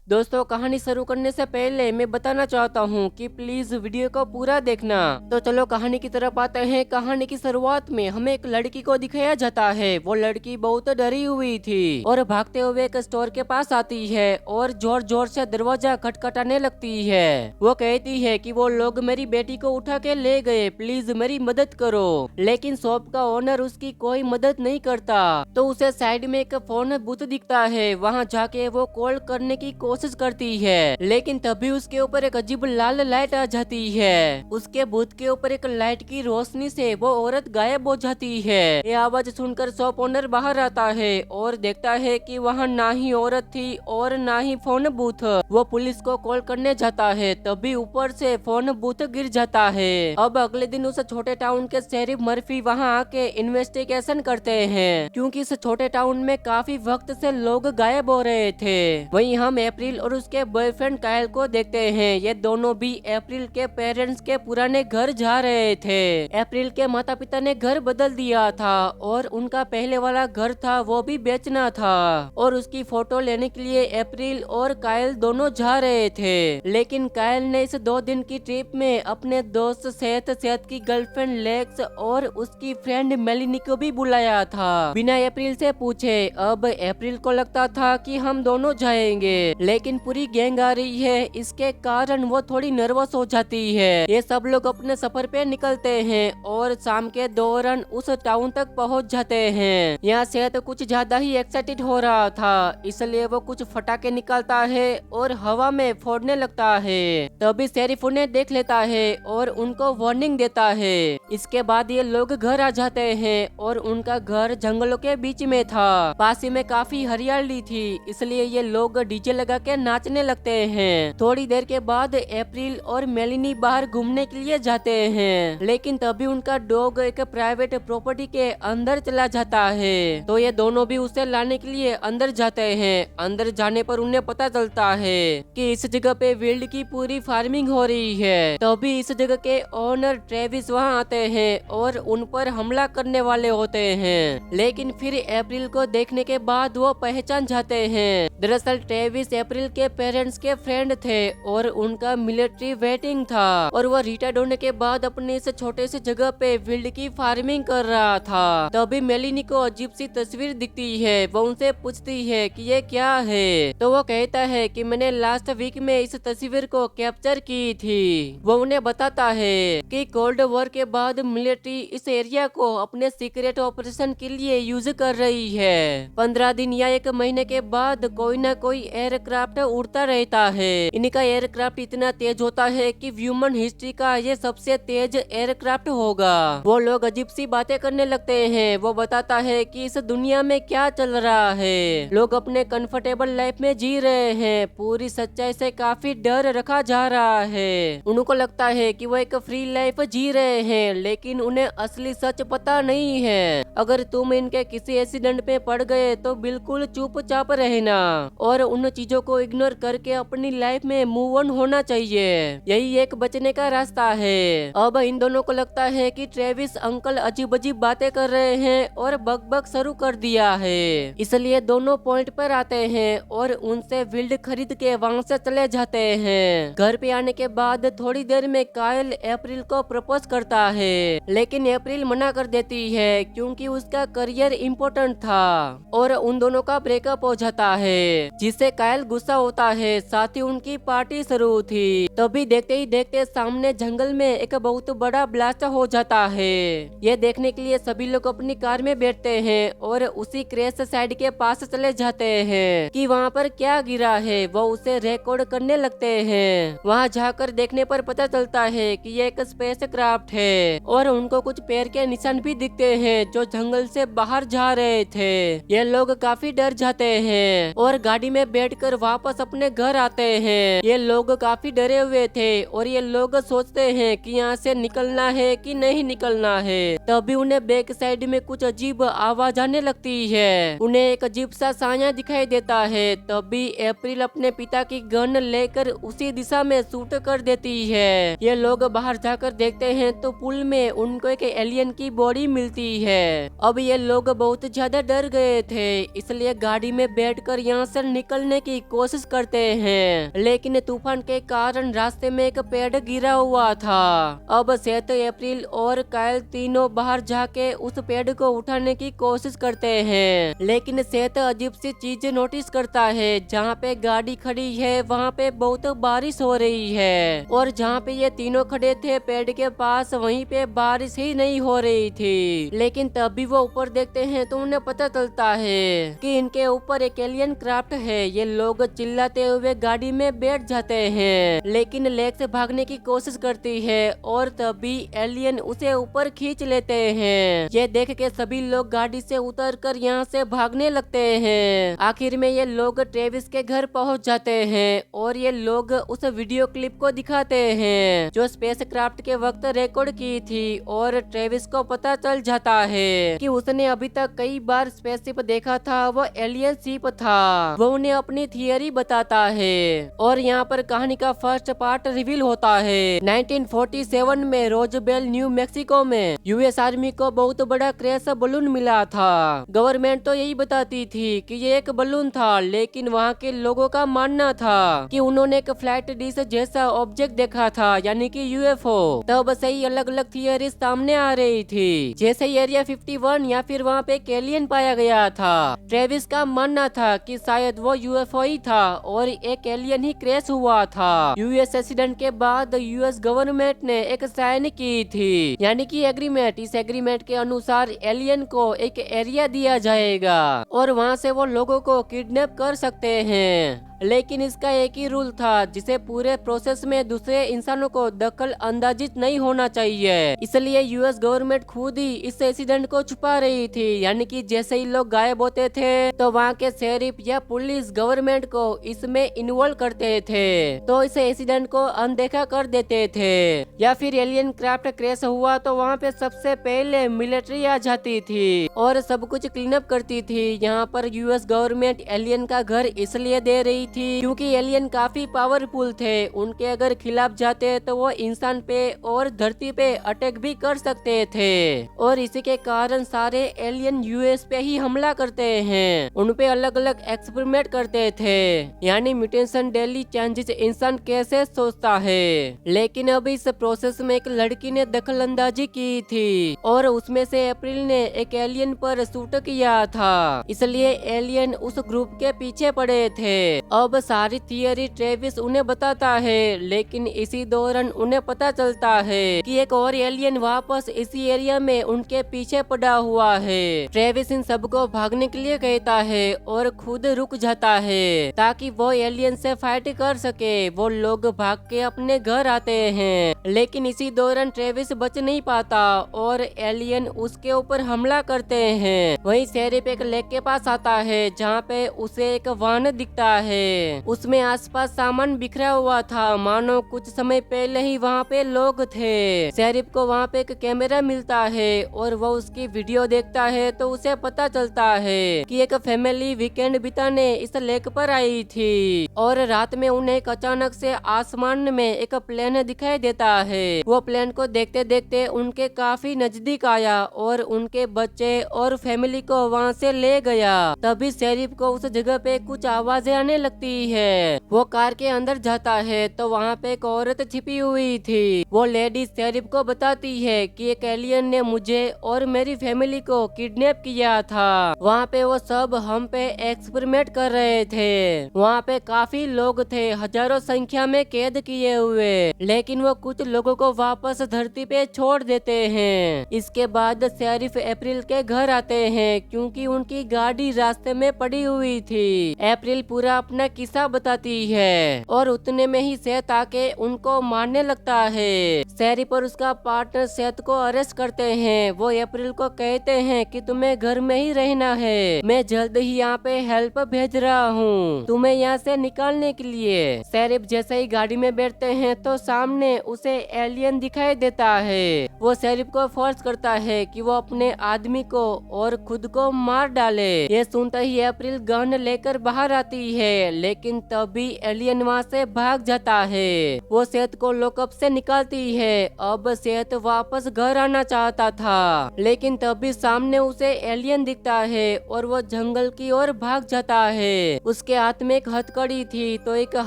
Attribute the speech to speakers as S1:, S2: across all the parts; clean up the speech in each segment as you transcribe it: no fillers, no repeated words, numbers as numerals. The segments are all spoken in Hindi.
S1: दोस्तों, कहानी शुरू करने से पहले मैं बताना चाहता हूँ कि प्लीज वीडियो को पूरा देखना। तो चलो कहानी की तरफ आते हैं। कहानी की शुरुआत में हमें एक लड़की को दिखाया जाता है। वो लड़की बहुत डरी हुई थी और भागते हुए एक स्टोर के पास आती है और जोर जोर से दरवाजा खटखटाने लगती है। वो कहती है कि वो लोग मेरी बेटी को उठा के ले गए, प्लीज मेरी मदद करो। लेकिन शॉप का ओनर उसकी कोई मदद नहीं करता। तो उसे साइड में एक फोन बूथ दिखता है। वहाँ जाके वो कॉल करने की कोशिश करती है, लेकिन तभी उसके ऊपर एक अजीब लाल लाइट आ जाती है। उसके बूथ के ऊपर एक लाइट की रोशनी से वो औरत गायब हो जाती है। ये आवाज सुनकर शॉप ओनर बाहर आता है और देखता है कि वहाँ ना ही औरत थी और ना ही फोन बूथ। वो पुलिस को कॉल करने जाता है, तभी ऊपर से फोन बूथ गिर जाता है। अब अगले दिन उस छोटे टाउन के शेरिफ मर्फी वहाँ आके इन्वेस्टिगेशन करते हैं, क्योंकि इस छोटे टाउन में काफी वक्त से लोग गायब हो रहे थे। वहीं हम अप्रैल और उसके बॉयफ्रेंड कायल को देखते हैं। ये दोनों भी अप्रैल के पेरेंट्स के पुराने घर जा रहे थे। अप्रैल के माता पिता ने घर बदल दिया था और उनका पहले वाला घर था वो भी बेचना था, और उसकी फोटो लेने के लिए अप्रैल और कायल दोनों जा रहे थे। लेकिन कायल ने इस 2 दिन की ट्रिप में अपने दोस्त सेहत की गर्लफ्रेंड लेक्स और उसकी फ्रेंड मेलिनी को भी बुलाया था, बिना अप्रैल से पूछे। अब अप्रैल को लगता था कि हम दोनों जाएंगे, लेकिन पूरी गैंग आ रही है, इसके कारण वो थोड़ी नर्वस हो जाती है। ये सब लोग अपने सफर पे निकलते हैं और शाम के दौरान उस टाउन तक पहुंच जाते हैं। यहाँ से तो कुछ ज्यादा ही एक्साइटेड हो रहा था, इसलिए वो कुछ फटाके निकालता है और हवा में फोड़ने लगता है। तभी शेरिफ उन्हें देख लेता है और उनको वार्निंग देता है। इसके बाद ये लोग घर आ जाते हैं और उनका घर जंगलों के बीच में था। पास ही में काफी हरियाली थी, इसलिए ये लोग डीजे लगा के नाचने लगते हैं। थोड़ी देर के बाद अप्रैल और मेलिनी बाहर घूमने के लिए जाते हैं, लेकिन तभी उनका डॉग एक प्राइवेट प्रॉपर्टी के अंदर चला जाता है। तो ये दोनों भी उसे लाने के लिए अंदर जाते हैं। अंदर जाने पर उन्हें पता चलता है कि इस जगह पे विल्ड की पूरी फार्मिंग हो रही है। तभी इस जगह के ओनर ट्रेविस वहाँ आते हैं और उन पर हमला करने वाले होते हैं, लेकिन फिर अप्रैल को देखने के बाद वो पहचान जाते हैं। दरअसल ट्रेविस अप्रैल के पेरेंट्स के फ्रेंड थे और उनका मिलिट्री वेटिंग था, और वो रिटायर्ड होने के बाद अपने इस छोटे से जगह पे विल्ड की फार्मिंग कर रहा था। तभी मेलिनी को अजीब सी तस्वीर दिखती है। वो उनसे पूछती है कि ये क्या है, तो वो कहता है कि मैंने लास्ट वीक में इस तस्वीर को कैप्चर की थी। वो उन्हें बताता है कि कोल्ड वॉर के बाद मिलिट्री इस एरिया को अपने सीक्रेट ऑपरेशन के लिए यूज कर रही है। 15 दिन या 1 महीने के बाद कोई ना कोई एयरक्राफ्ट उड़ता रहता है। इनका एयरक्राफ्ट इतना तेज होता है कि ह्यूमन हिस्ट्री का ये सबसे तेज एयरक्राफ्ट होगा। वो लोग अजीब सी बातें करने लगते हैं। वो बताता है कि इस दुनिया में क्या चल रहा है, लोग अपने कंफर्टेबल लाइफ में जी रहे हैं, पूरी सच्चाई से काफी डर रखा जा रहा है। उनको लगता है कि वो एक फ्री लाइफ जी रहे हैं, लेकिन उन्हें असली सच पता नहीं है। अगर तुम इनके किसी एक्सीडेंट में पड़ गए तो बिल्कुल चुपचाप रहना और उन चीजों को इग्नोर करके अपनी लाइफ में मूव ऑन होना चाहिए। यही एक बचने का रास्ता है। अब इन दोनों को लगता है कि ट्रेविस अंकल अजीब अजीब बातें कर रहे हैं और बक शुरू कर दिया है, इसलिए दोनों पॉइंट पर आते हैं और उनसे विल्ड खरीद के वहाँ से चले जाते हैं। घर पे आने के बाद थोड़ी देर में कायल अप्रैल को प्रपोज करता है, लेकिन अप्रैल मना कर देती है क्योंकि उसका करियर इम्पोर्टेंट था, और उन दोनों का ब्रेकअप हो जाता है, जिससे कायल गुस्सा होता है। साथ ही उनकी पार्टी शुरू थी। तभी देखते ही देखते सामने जंगल में एक बहुत बड़ा ब्लास्ट हो जाता है। ये देखने के लिए सभी लोग अपनी कार में बैठते हैं और उसी क्रैश साइड के पास चले जाते हैं कि वहाँ पर क्या गिरा है। वो उसे रिकॉर्ड करने लगते हैं। वहाँ जाकर देखने पर पता चलता है कि ये एक स्पेस क्राफ्ट है, और उनको कुछ पैर के निशान भी दिखते हैं जो जंगल से बाहर जा रहे थे। ये लोग काफी डर जाते हैं और गाड़ी में बैठकर वापस अपने घर आते हैं। ये लोग काफी डरे हुए थे और ये लोग सोचते हैं कि यहाँ से निकलना है कि नहीं निकलना है। तभी उन्हें बैक साइड में कुछ अजीब आवाज आने लगती है। उन्हें एक अजीब सा साया दिखाई देता है। तभी अप्रैल अपने पिता की गन लेकर उसी दिशा में शूट कर देती है। ये लोग बाहर जाकर देखते हैं तो पुल में उनको एक एलियन की बॉडी मिलती है। अब ये लोग बहुत ज्यादा डर गए थे, इसलिए गाड़ी में बैठकर यहाँ से निकलने की कोशिश करते हैं, लेकिन तूफान के कारण रास्ते में एक पेड़ गिरा हुआ था। अब सेथ, अप्रैल और कायल तीनों बाहर जाके उस पेड़ को उठाने की कोशिश करते हैं, लेकिन सेथ अजीब सी चीज नोटिस करता है। जहाँ पे गाड़ी खड़ी है वहाँ पे बहुत बारिश हो रही है, और जहाँ पे ये तीनों खड़े थे पेड़ के पास, वहीं पे बारिश ही नहीं हो रही थी। लेकिन तब भी वो ऊपर देखते हैं तो उन्हें पता चलता है कि इनके ऊपर एक एलियन क्राफ्ट है। ये लोग चिल्लाते हुए गाड़ी में बैठ जाते हैं, लेकिन लेक से भागने की कोशिश करती है और तभी एलियन उसे ऊपर खींच लेते हैं। ये देख के सभी लोग गाड़ी से उतरकर यहाँ से भागने लगते हैं। आखिर में ये लोग ट्रेविस के घर पहुँच जाते हैं और ये लोग उस वीडियो क्लिप को दिखाते हैं जो स्पेस क्राफ्ट के वक्त रिकॉर्ड की थी, और ट्रेविस को पता चल जाता है कि उसने अभी तक कई बार स्पेसशिप देखा था, वो एलियन शिप था। वो उन्हें अपनी थियरी बताता है और यहाँ पर कहानी का फर्स्ट पार्ट रिवील होता है। 1947 में रोजबेल, न्यू मैक्सिको में यूएस आर्मी को बहुत बड़ा क्रैश बलून मिला था। गवर्नमेंट तो यही बताती थी कि ये एक बलून था, लेकिन वहाँ के लोगों का मानना था कि उन्होंने एक फ्लाइट डिश जैसा ऑब्जेक्ट देखा था, यानी कि यूएफओ। तब से ही अलग अलग थियरी सामने आ रही थी, जैसे एरिया 51 या फिर वहाँ पे एक एलियन पाया गया था। ट्रेविस का मानना था कि शायद वो यूएफओ ही था और एक एलियन ही क्रैश हुआ था। यूएस एक्सीडेंट के बाद यूएस गवर्नमेंट ने एक साइन की थी, यानी कि एग्रीमेंट। इस एग्रीमेंट के अनुसार एलियन को एक एरिया दिया जाएगा और वहाँ से वो लोगों को किडनैप कर सकते हैं, लेकिन इसका एक ही रूल था, जिसे पूरे प्रोसेस में दूसरे इंसानों को दखल अंदाजी नहीं होना चाहिए। इसलिए यूएस गवर्नमेंट खुद ही इस इंसिडेंट को छुपा रही थी, यानी कि जैसे ही लोग गायब होते थे तो वहाँ के शेरिफ या पुलिस गवर्नमेंट को इसमें इन्वॉल्व करते थे, तो इस इंसिडेंट को अनदेखा कर देते थे। या फिर एलियन क्राफ्ट क्रैश हुआ तो वहाँ पे सबसे पहले मिलिट्री आ जाती थी और सब कुछ क्लीन अप करती थी। यहाँ पर यूएस गवर्नमेंट एलियन का घर इसलिए दे रही थी क्योंकि एलियन काफी पावरफुल थे। उनके अगर खिलाफ जाते तो वो इंसान पे और धरती पे अटैक भी कर सकते थे, और इसी के कारण सारे एलियन यूएस पे ही हमला करते हैं। उन पे अलग अलग एक्सपेरिमेंट करते थे, यानी म्यूटेशन डेली चेंजेस इंसान कैसे सोचता है। लेकिन अब इस प्रोसेस में एक लड़की ने दखल अंदाजी की थी और उसमें से अप्रैल ने एक एलियन पर शूट किया था, इसलिए एलियन उस ग्रुप के पीछे पड़े थे। अब सारी थियरी ट्रेविस उन्हें बताता है, लेकिन इसी दौरान उन्हें पता चलता है कि एक और एलियन वापस इसी एरिया में उनके पीछे पड़ा हुआ है। ट्रेविस इन सबको भागने के लिए कहता है और खुद रुक जाता है ताकि वो एलियन से फाइट कर सके। वो लोग भाग के अपने घर आते हैं, लेकिन इसी दौरान ट्रेविस बच नहीं पाता और एलियन उसके ऊपर हमला करते हैं। वहीं शेरिफ एक लेक के पास आता है जहाँ पे उसे एक वाहन दिखता है। उसमें आसपास सामान बिखरा हुआ था, मानो कुछ समय पहले ही वहाँ पे लोग थे। शेरिफ को वहाँ पे एक कैमरा मिलता है और वो उसकी वीडियो देखता है तो उसे पता चलता है कि एक फैमिली वीकेंड बिताने इस लेक पर आई थी और रात में उन्हें एक अचानक से आसमान में एक प्लेन दिखाई देता है। वो प्लेन को देखते देखते उनके काफी नजदीक आया और उनके बच्चे और फैमिली को वहाँ से ले गया। तभी शेरिफ को उस जगह पे कुछ आवाजें आने लगती है। वो कार के अंदर जाता है तो वहाँ पे एक औरत छिपी हुई थी। वो लेडी शेरिफ को बताती है कि एक एलियन ने मुझे और मेरी फैमिली को किडनैप किया था। वहाँ पे वो सब हम पे एक्सपेरिमेंट कर रहे थे। वहाँ पे काफी लोग थे, हजारों संख्या में कैद किए हुए, लेकिन वो कुछ लोगों को वापस धरती पे छोड़ देते हैं। इसके बाद शेरिफ अप्रैल के घर आते हैं क्योंकि उनकी गाड़ी रास्ते में पड़ी हुई थी। अप्रैल पूरा अपना किस्सा बताती है और उतने में ही सेथ आके उनको मारने लगता है। शेरिफ और उसका पार्टनर सेथ को अरेस्ट करते हैं। वो अप्रैल को कहते हैं कि तुम्हें घर में ही रहना है, मैं जल्द ही यहाँ पे हेल्प भेज रहा हूँ तुम्हें यहाँ से निकालने के लिए। शेरिफ जैसे ही गाड़ी में बैठते हैं तो सामने उसे एलियन दिखाई देता है। वो शेरिफ को फोर्स करता है कि वो अपने आदमी को और खुद को मार डाले। ये सुनते ही अप्रैल गन लेकर बाहर आती है, लेकिन तभी एलियन वहाँ से भाग जाता है। वो सेहत को लॉकअप से निकालती है। अब सेहत वापस घर आना चाहता था, लेकिन तभी सामने उसे एलियन दिखता है और वो जंगल की ओर भाग जाता है। उसके हाथ में एक हथकड़ी थी, तो एक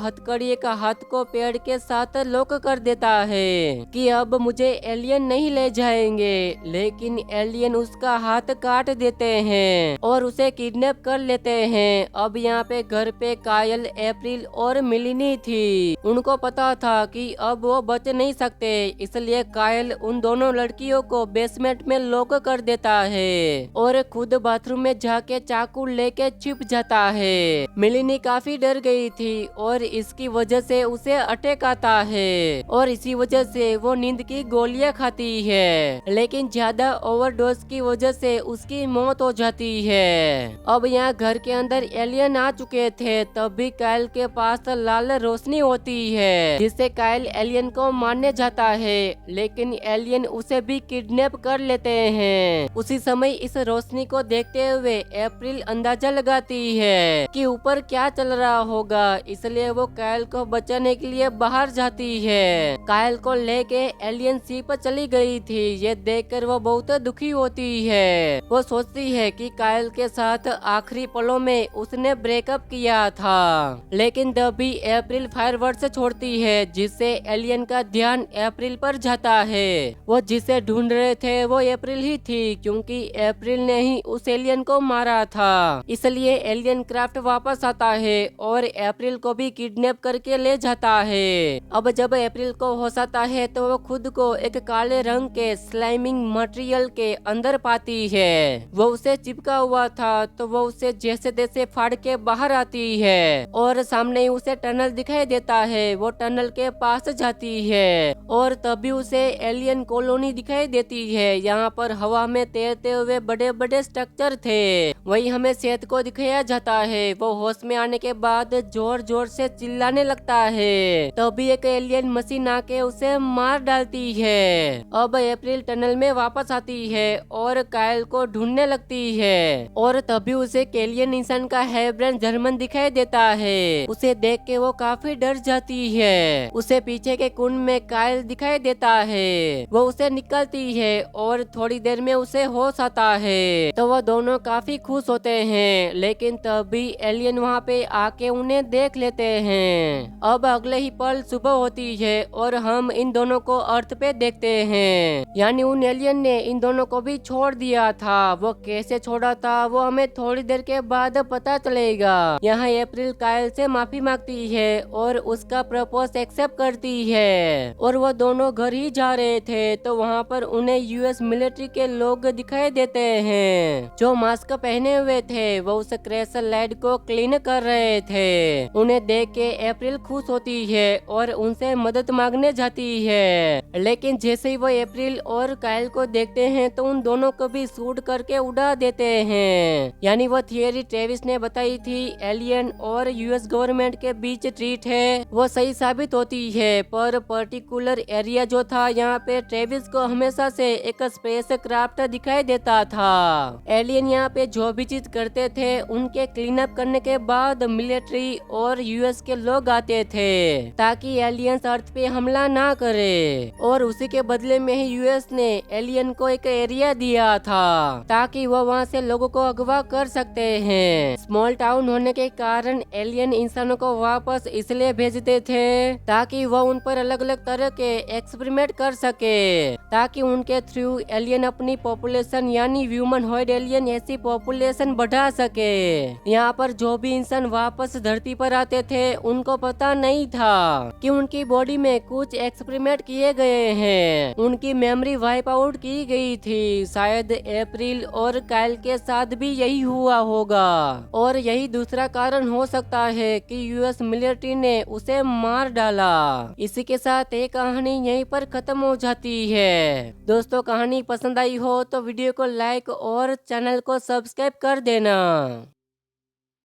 S1: हथकड़ी एक हाथ को पेड़ के साथ लॉक कर देता है कि अब मुझे एलियन नहीं ले जाएंगे, लेकिन एलियन उसका हाथ काट देते हैं और उसे किडनैप कर लेते हैं। अब यहाँ पे घर पे कायल, अप्रैल और मिलिनी थी। उनको पता था कि अब वो बच नहीं सकते, इसलिए कायल उन दोनों लड़कियों को बेसमेंट में लॉक कर देता है और खुद बाथरूम में जाके चाकू लेके छिप जाता है। मिलिनी काफी डर गई थी और इसकी वजह से उसे अटैक आता है और इसी वजह से वो नींद की गोलियां खाती है, लेकिन ज्यादा ओवरडोज की वजह से उसकी मौत हो जाती है। अब यहाँ घर के अंदर एलियन आ चुके थे, तभी कायल के पास लाल रोशनी होती है, जिससे कायल एलियन को मारने जाता है, लेकिन एलियन उसे भी किडनैप कर लेते हैं। उसी समय इस रोशनी को देखते हुए अप्रैल अंदाजा लगाती है कि ऊपर क्या चल रहा होगा, इसलिए वो कायल को बचाने के लिए बाहर जाती है। कायल को लेके एलियन शिप चली गई थी। ये देखकर वो बहुत दुखी होती है। वो सोचती है कि कायल के साथ आखिरी पलों में उसने ब्रेकअप किया था, लेकिन तभी अप्रैल फायरवर्क्स छोड़ती है, जिससे एलियन का ध्यान अप्रैल पर जाता है। वो जिसे ढूंढ रहे थे वो अप्रैल ही थी, क्योंकि अप्रैल ने ही उस एलियन को मारा था। इसलिए एलियन क्राफ्ट वापस आता है और अप्रैल को भी किडनैप करके ले जाता है। अब जब अप्रैल को होश आता है तो वो खुद को एक काले रंग के स्लाइमिंग मटेरियल के अंदर पाती है। वो उसे चिपका हुआ था, तो वो उसे जैसे तैसे फाड़ के बाहर आती है और सामने ही उसे टनल दिखाई देता है। वो टनल के पास जाती है और तभी उसे एलियन कॉलोनी दिखाई देती है। यहाँ पर हवा में तैरते हुए बड़े बड़े स्ट्रक्चर थे, वही हमें सेहत को दिखाया जाता है। वो होश में आने के बाद जोर जोर से चिल्लाने लगता है, तभी एक एलियन मशीन आके उसे मार डालती है। अब अप्रैल टनल में वापस आती है और कायल को ढूंढने लगती है और तभी उसे एक एलियन इंसान का हेयर ब्रांड जर्मन दिखाई देता है। उसे देख के वो काफी डर जाती है। उसे पीछे के कुंड में कायल दिखाई देता है। वो उसे निकालती है और थोड़ी देर में उसे होश आता है, तो वो दोनों काफी खुश होते हैं, लेकिन तभी एलियन वहाँ पे आके उन्हें देख लेते हैं। अब अगले ही पल सुबह होती है और हम इन दोनों को अर्थ पे देखते हैं, यानी उन एलियन ने इन दोनों को भी छोड़ दिया था। वो कैसे छोड़ा था वो हमें थोड़ी देर के बाद पता चलेगा। यहाँ अप्रैल कायल से माफी मांगती है और उसका प्रपोज एक्सेप्ट करती है और वो दोनों घर ही जा रहे थे, तो वहाँ पर उन्हें यूएस मिलिट्री के लोग दिखाई देते हैं जो मास्क पहने हुए थे। वो उस क्रैश लाइट को क्लीन कर रहे थे। उन्हें देख के अप्रैल खुश होती है और उनसे मदद मांगने जाती है, लेकिन जैसे ही वो अप्रैल और कायल को देखते हैं तो उन दोनों को भी शूट करके उड़ा देते हैं। यानी वो थियरी ट्रेविस ने बताई थी एलियन और यूएस गवर्नमेंट के बीच ट्रीट है, वो सही साबित होती है। पर पर्टिकुलर एरिया जो था, यहाँ पे ट्रेविस को हमेशा से एक स्पेस क्राफ्ट दिखाई देता था। एलियन यहाँ पे जो भी चीज करते थे उनके क्लीन अप करने के बाद मिलिट्री और यूएस के लोग आते थे, ताकि एलियंस अर्थ पे हमला ना करे। और उसी के बदले में ही यूएस ने एलियन को एक एरिया दिया था, ताकि वो वहाँ से लोगों को अगवा कर सकते हैं। स्मॉल टाउन होने के कारण एलियन इंसानों को वापस इसलिए भेजते थे ताकि वो उन पर अलग अलग तरह के एक्सपेरिमेंट कर सके, ताकि उनके थ्रू एलियन अपनी पॉपुलेशन यानी ह्यूमनहॉइड एलियन ऐसी पॉपुलेशन बढ़ा सके। यहाँ पर जो भी इंसान वापस धरती पर आते थे उनको पता नहीं था कि उनकी बॉडी में कुछ एक्सपेरिमेंट किए गए हैं। उनकी मेमोरी वाइप आउट की गई थी। शायद अप्रैल और कायल के साथ भी यही हुआ होगा और यही दूसरा कारण हो सकता है कि यूएस मिलिट्री ने उसे मार डाला। इसी के साथ ये कहानी यहीं पर खत्म हो जाती है। दोस्तों, कहानी पसंद आई हो तो वीडियो को लाइक और चैनल को सब्सक्राइब कर देना।